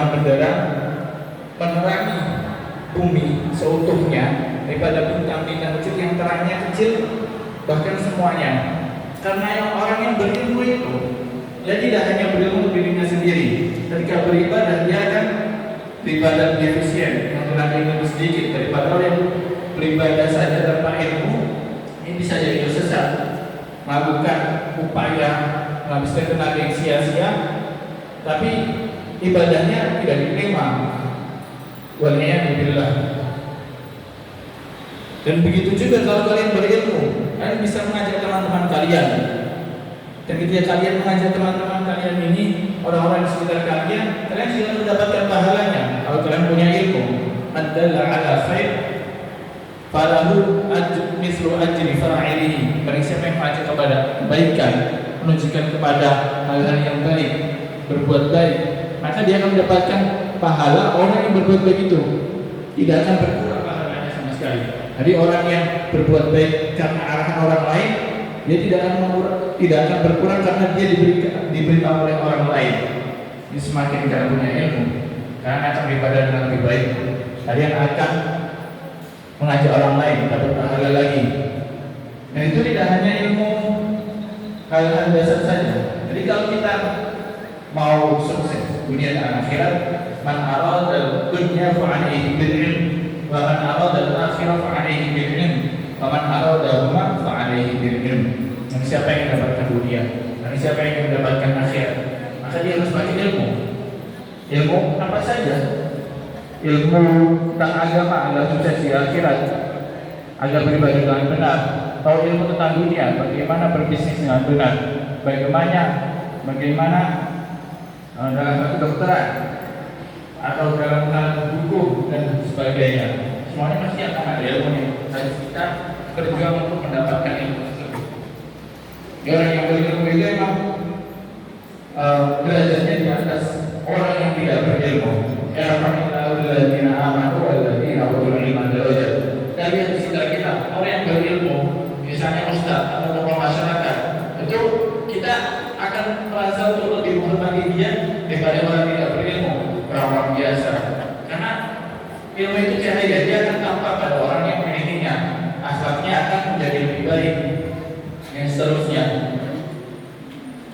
terang benderang menerangi bumi seutuhnya daripada bintang-bintang kecil yang terangnya kecil, bahkan semuanya. Karena orang yang berilmu itu, dia tidak hanya berilmu dirinya sendiri. Ketika beribadah, dia akan beribadah efisien, yang tenaganya lebih sedikit daripada orang yang beribadah saja tanpa ilmu. Ini bisa jadi sesat, melakukan upaya menghabiskan tenaga yang sia-sia, tapi ibadahnya tidak diterima. Waliyadzubillah. Dan begitu juga kalau kalian berilmu, kalian bisa mengajak teman-teman kalian. Dan ketika kalian mengajak teman-teman kalian ini, orang-orang di sekitar kalian, kalian sudah mendapatkan pahalanya. Kalau kalian punya ilmu, adalah ala khair, falahu mislu ajri fa'ilihi. Barang siapa yang mengajak kepada kebaikan, menunjukkan kepada hal-hal yang baik, berbuat baik, maka dia akan mendapatkan pahala orang yang berbuat baik itu. Tidak akan berkurang pahalanya sama sekali. Jadi orang yang berbuat baik karena arahan orang lain, dia tidak akan berkurang karena dia diberitahu oleh orang lain. Ini semakin tidak punya ilmu, karena akan beribadah dengan lebih baik. Kalian akan mengajak orang lain dapat pahala lagi. Dan itu tidak hanya ilmu hal-hal dasar saja. Jadi kalau kita mau sukses dunia dan akhirat, man arada dunya fa alaihi bil ilm, wa man arada al akhirah fa alaihi bil ilm, wa man arada huma fa alaihi bil ilm. Dan siapa yang mendapatkan dunia, dan siapa yang mendapatkan akhirat, maka dia harus pakai ilmu. Ilmu apa saja? Ilmu tentang agama agar sukses di akhirat, agar beribadah dengan benar. Tahu ilmu tentang dunia, bagaimana berbisnis dengan benar, bagaimana dalam kedokteran atau dalam hal hukum dan sebagainya. Semuanya pasti akan ada ilmunya. Dan kita berjuang untuk mendapatkan ilmu tersebut. Orang yang berilmu itu memang derajatnya di atas orang yang tidak berilmu. Ya rahmatullah alladzina amanu walladzina utul ilma darajat. Dari yang di sekitar kita, orang yang berilmu, misalnya ustaz atau tokoh masyarakat, itu kita akan merasa untuk lebih menghormati dia daripada orang tidak berilmu, orang biasa. Karena ilmu itu cahaya, dia akan tampak pada orang yang memilikinya. Akhlaknya akan menjadi lebih baik. Yang seterusnya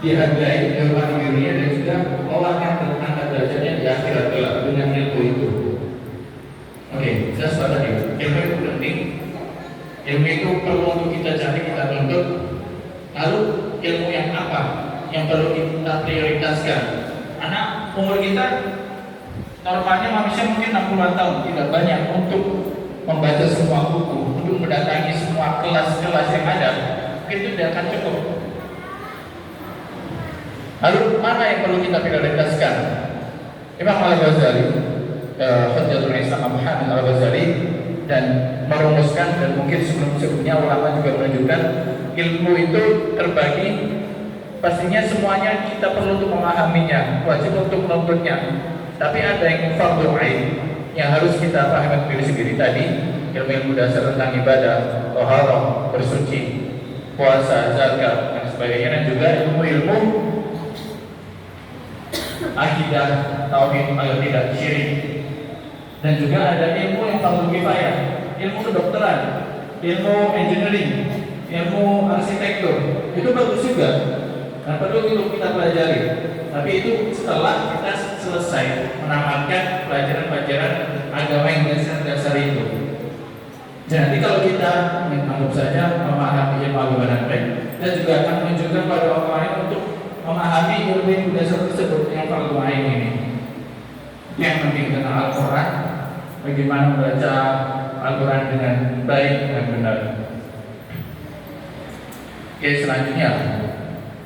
dihargai, dihormati dirinya, dan juga Allah akan terangkat derajatnya di akhirat kelak dengan ilmu itu. Oke, saya sepakat ya. Ilmu itu penting. Ilmu itu perlu untuk kita cari, kita tuntut. Lalu ilmu yang apa yang perlu kita prioritaskan? Karena umur kita normalnya manusia mungkin 60-an tahun, tidak banyak untuk membaca semua buku, untuk mendatangi semua kelas-kelas yang ada. Mungkin itu tidak akan cukup. Lalu mana yang perlu kita prioritaskan? Imam Al-Ghazali, Hujjatul Islam Abu Hamid Al-Ghazali, dan merumuskan, dan mungkin sebelum-sebelumnya ulama juga menunjukkan, ilmu itu terbagi. Pastinya semuanya kita perlu untuk memahaminya, wajib untuk menuntutnya. Tapi ada yang fardhu ain yang harus kita pahami diri sendiri tadi, ilmu-ilmu dasar tentang ibadah, thaharah, bersuci, puasa, zakat, dan sebagainya, dan juga ilmu-ilmu akidah, tauhid, akidah, syirik. Dan juga ada ilmu yang fardhu kifayah, ilmu kedokteran, ilmu engineering, ilmu arsitektur. Itu bagus juga. Nah, perlu untuk kita pelajari. Tapi itu setelah kita selesai menamatkan pelajaran-pelajaran agama yang dasar-dasar itu. Jadi kalau kita anggap saja memahami ilmu agama dengan baik, dan juga akan menunjukkan pada orang lain untuk memahami ilmu dasar tersebut yang fardhu ain ini. Yang penting tentang Al-Quran, bagaimana membaca Al-Quran dengan baik dan benar. Oke, selanjutnya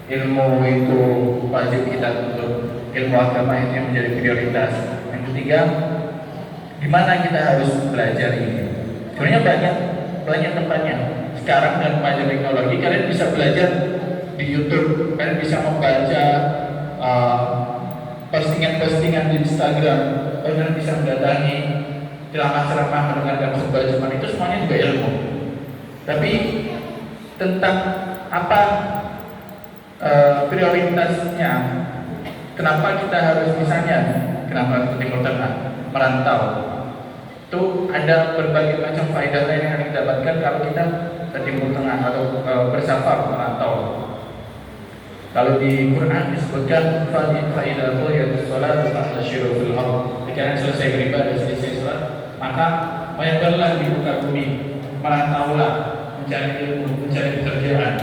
ilmu itu wajib kita tuntut, ilmu agama itu yang menjadi prioritas. Yang ketiga, di mana kita harus belajar ini? Sebenarnya banyak tempatnya. Sekarang dengan maju teknologi, kalian bisa belajar di YouTube, kalian bisa membaca postingan-postingan di Instagram, kalian bisa mendatangi ceramah-ceramah, mendengarkan khutbah Jumat, itu semuanya juga ilmu. Tapi tentang apa prioritasnya, kenapa kita harus misalnya kenapa ke Timur Tengah, merantau. Itu ada berbagai macam faedah lain yang kita dapatkan kalau kita ke Timur Tengah atau bersafar merantau. Kalau di Quran disebutkan fa'idha qudiyatis sholatu fantashiru fil ardh. Jika selesai beribadah, selesai sholat, maka menyebarlah di muka bumi, merantaulah, mencari ilmu, mencari pekerjaan.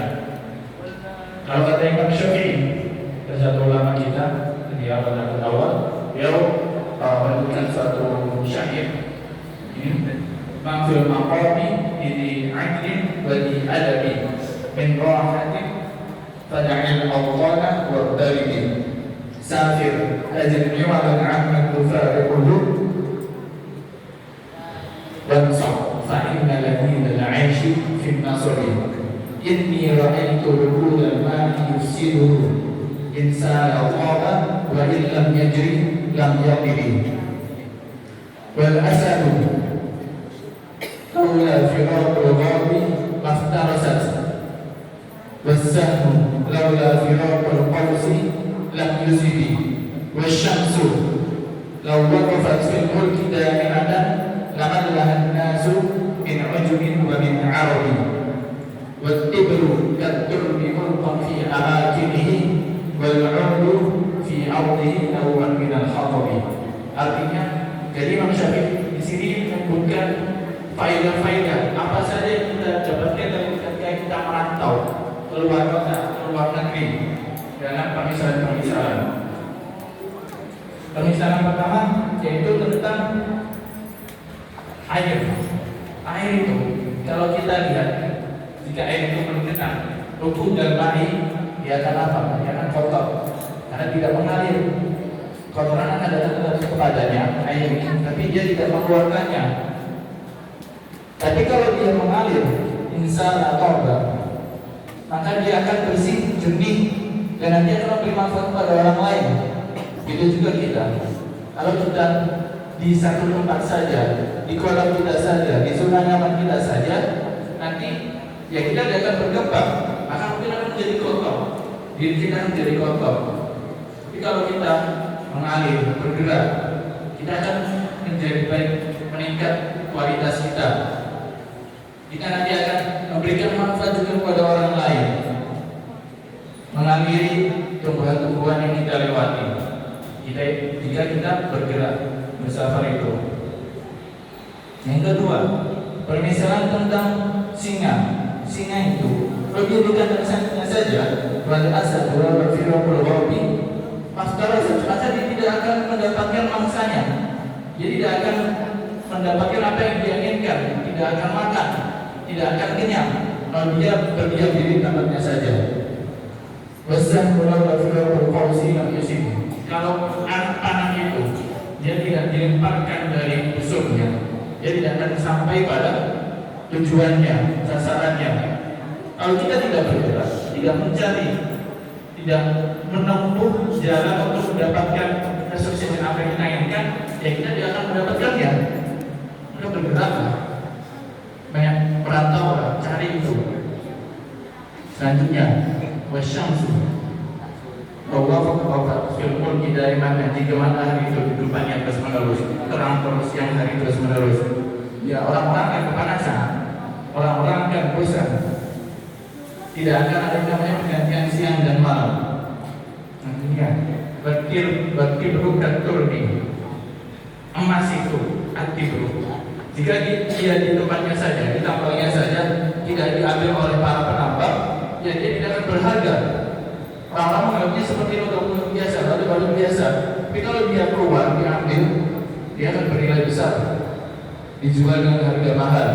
Kalau kata Imam Syafi'i, satu ulama kita di awal, beliau menyebutkan suatu syair ini, mafil maqami di adlin wa di adabi min rahatin fada'il awqana wa daridi safir ajil niwalan amman tufariquhu wansah fa'inna ladina la'aishi fin nasri inni ra'aitu rukudan mani yufsiduhu insana qaba wa illam yajri lam yaqiri wal asadu lawla firaqul ghabi maftarasat was-sahmu lawla firaqul qawsi lam yusidi wasyamsu law waqafat fil mulki da'imatan lamallaha an-nasu min ujubin wa min arabi wat-tibru kad-durbi mulqan fi amakinihi wal-'urdu fi ardihi naw'an min al-khatabi. Artinya, jadi Imam Syafi'i di sini menyebutkan faedah-faedah apa saja yang kita dapatkan dari ketika kita merantau keluar kota, keluar negeri dalam pemisahan-pemisahan. Pemisahan pertama yaitu tentang air. Air itu kalau kita lihat, jika air itu mengenang ruku dan bayi, dia akan apa? Dia akan kotor karena tidak mengalir. Kotoran akan datang kepadanya air ini, tapi dia tidak mengeluarkannya. Tapi kalau dia mengalir, insan atau maka dia akan bersih, jernih, dan nanti akan memberi manfaat pada orang lain. Begitu juga kita. Kalau kita di satu tempat saja, di kolam kita saja, di zona nyaman kita saja, nanti ya kita tidak akan berkembang, maka mungkin akan menjadi kotor. Diri kita menjadi kotor. Tapi kalau kita mengalir, bergerak, kita akan menjadi baik, meningkat kualitas kita. Kita nanti akan memberikan manfaat juga kepada orang lain, mengakhiri tumbuhan-tumbuhan yang kita lewati. Jika kita bergerak bersafar itu. Yang kedua, permisalan tentang singa. Singa itu lebih dikatakan saja wal asad wa firaqul ghabi maka dia tidak akan mendapatkan mangsanya. Dia tidak akan mendapatkan apa yang dia inginkan, tidak akan makan, tidak akan kenyang kalau dia berdiam diri di tempatnya saja. Wasan wa firaqul qawsi lam yusib. Kalau anak panah itu dia tidak dilemparkan dari busuknya, dia tidak akan sampai pada tujuannya, sasarannya. Kalau kita tidak bergerak, tidak mencari, tidak menempuh jalan untuk mendapatkan kesuksesan apa yang kita inginkan, ya kita tidak akan mendapatkannya. Kita bergerak, banyak perantau, cari itu. Selanjutnya, wasyamsu bahwa filmul kita iman jika matahari itu kehidupannya terus menerus, terang terus siang hari terus menerus. Ya orang-orang akan kepanasan, orang-orang akan bosan. Tidak akan ada yang namanya pergantian siang dan malam. Nantinya berarti bukan turbi. Emas itu atibru. Jika dia di tempatnya saja, di tambangnya saja, tidak diambil oleh para penambang, ya dia tidak akan berharga. Orang-orang menganggapnya seperti logam biasa, batu biasa. Tapi kalau dia keluar, diambil, dia akan bernilai besar, dijual dengan harga mahal.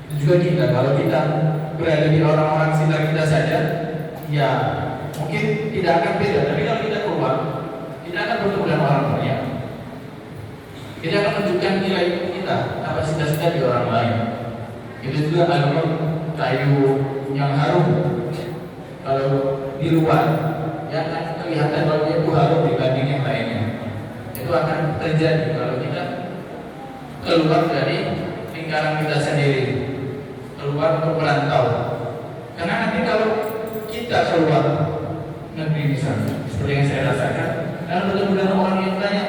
Itu juga kita, kalau kita berada di orang-orang sekitar kita saja, ya mungkin tidak akan beda. Tapi kalau kita keluar, kita akan bertemu dengan orang banyak. Kita akan menunjukkan nilai kita, kapasitas kita di orang lain. Itu juga adalah kayu yang harum. Kalau di luar, ya akan kelihatan kalau dia itu harum dibanding yang lainnya. Itu akan terjadi kalau kita keluar dari lingkaran kita sendiri, keluar untuk merantau. Karena nanti kalau kita keluar negeri misalnya, seperti yang saya rasakan, dan bertemu dengan orang yang banyak,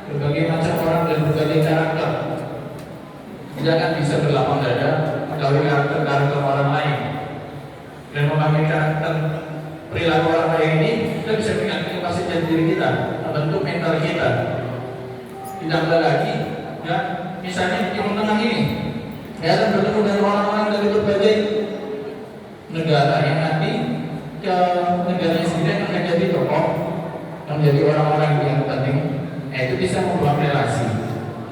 berbagai macam orang dan berbagai karakter. Kita akan bisa berlapang dada mengetahui karakter orang lain dan memahami karakter perilaku orang lain ini. Kita bisa mengaktifasi diri kita, membentuk mental kita. Ditambah lagi, ya, misalnya di Timur Tengah ini, saya akan bertemu dengan orang-orang dari berbagai negara yang nanti ke negaranya sendiri akan menjadi tokoh, menjadi orang-orang yang penting. Itu bisa membangun relasi,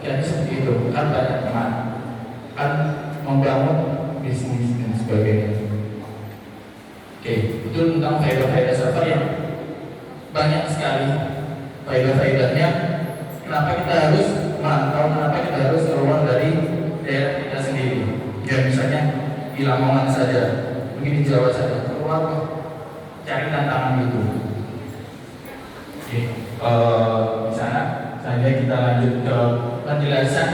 jadi seperti itu. Kan banyak teman, kan membangun bisnis dan sebagainya. Oke, itu tentang faedah-faedah server yang banyak sekali faedah-faedahnya. Kenapa kita harus merantau? Kenapa kita harus keluar dari daerah kita sendiri? Ya misalnya di Lamongan saja, mungkin di Jawa saja, keluar cari tantangan itu. Oke, di sana saja kita lanjut ke penjelasan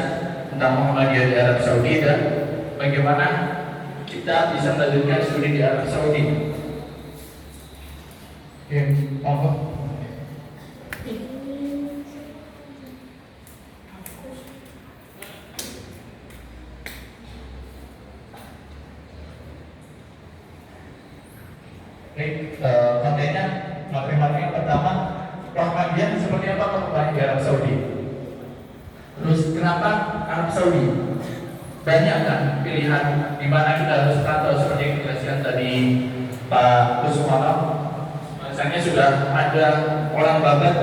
tentang Muhammadiyah di Arab Saudi dan bagaimana kita bisa melanjutkan studi di Arab Saudi. Oke, monggo. Kontennya, materi yang pertama, Muhammadiyah seperti apa perubahan di Arab Saudi. Terus kenapa Arab Saudi? Banyak kan pilihan di mana kita harus rantau seperti yang dijelaskan tadi Pak Kusumala. Misalnya sudah ada orang babat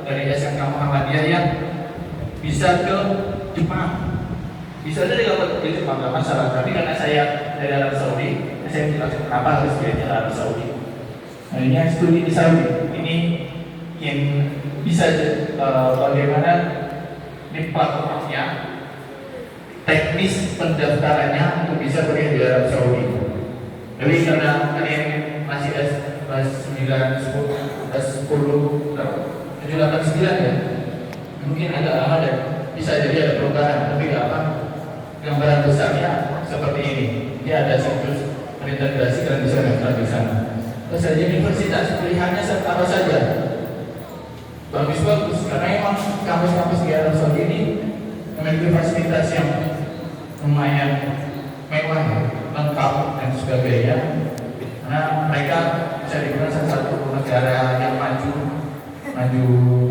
dari SMK Muhammadiyah yang bisa ke Jepang. Bisa saja kalau ke Jepang nggak masalah. Tapi karena saya dari Arab Saudi, saya menjelaskan kenapa harus pilih Arab Saudi. Nah, ini yang studi di Saudi ini yang bisa bagaimana ini platformnya, teknis pendaftarannya untuk bisa pergi di Arab Saudi. Jadi karena kalian masih S9, 10, S10, 7, 8, 9 ya, mungkin agak lama dan bisa jadi ada perubahan. Tapi apa? Gambaran besarnya seperti ini. Dia ada situs terintegrasi, kalian bisa daftar di sana. Terus saja universitas pilihannya apa saja, bagus-bagus karena memang kampus-kampus di Arab Saudi ini memiliki fasilitas yang lumayan mewah, lengkap dan sebagainya. Karena mereka bisa dibilang salah satu negara yang maju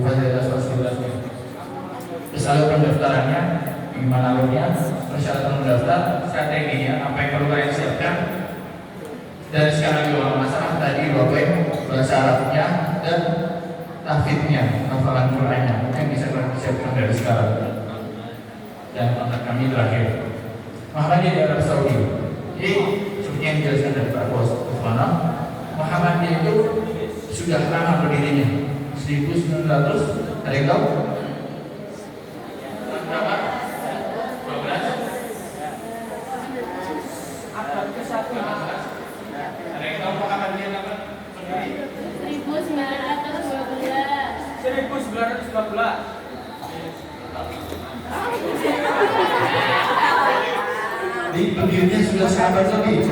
fasilitas-fasilitasnya. Terus alur pendaftarannya, gimana alurnya, persyaratan mendaftar, strateginya, apa yang perlu kalian siapkan. Dan sekarang juga masalah tadi bahasa Arabnya dan tahfidnya, hafalan Qur'annya yang bisa kalian siapkan dari sekarang. Dan kontak kami terakhir. Muhammadiyah di Arab Saudi. Jadi seperti yang dijelaskan dari Pak Bos Kusmana, Muhammadiyah itu sudah lama berdirinya, 1900. Ada yang tahu? Berapa? 12? Abad ke-1. Ada yang tahu Muhammadiyah kapan berdiri? 1912. 1912. Di pendirinya sudah sahabat lebih.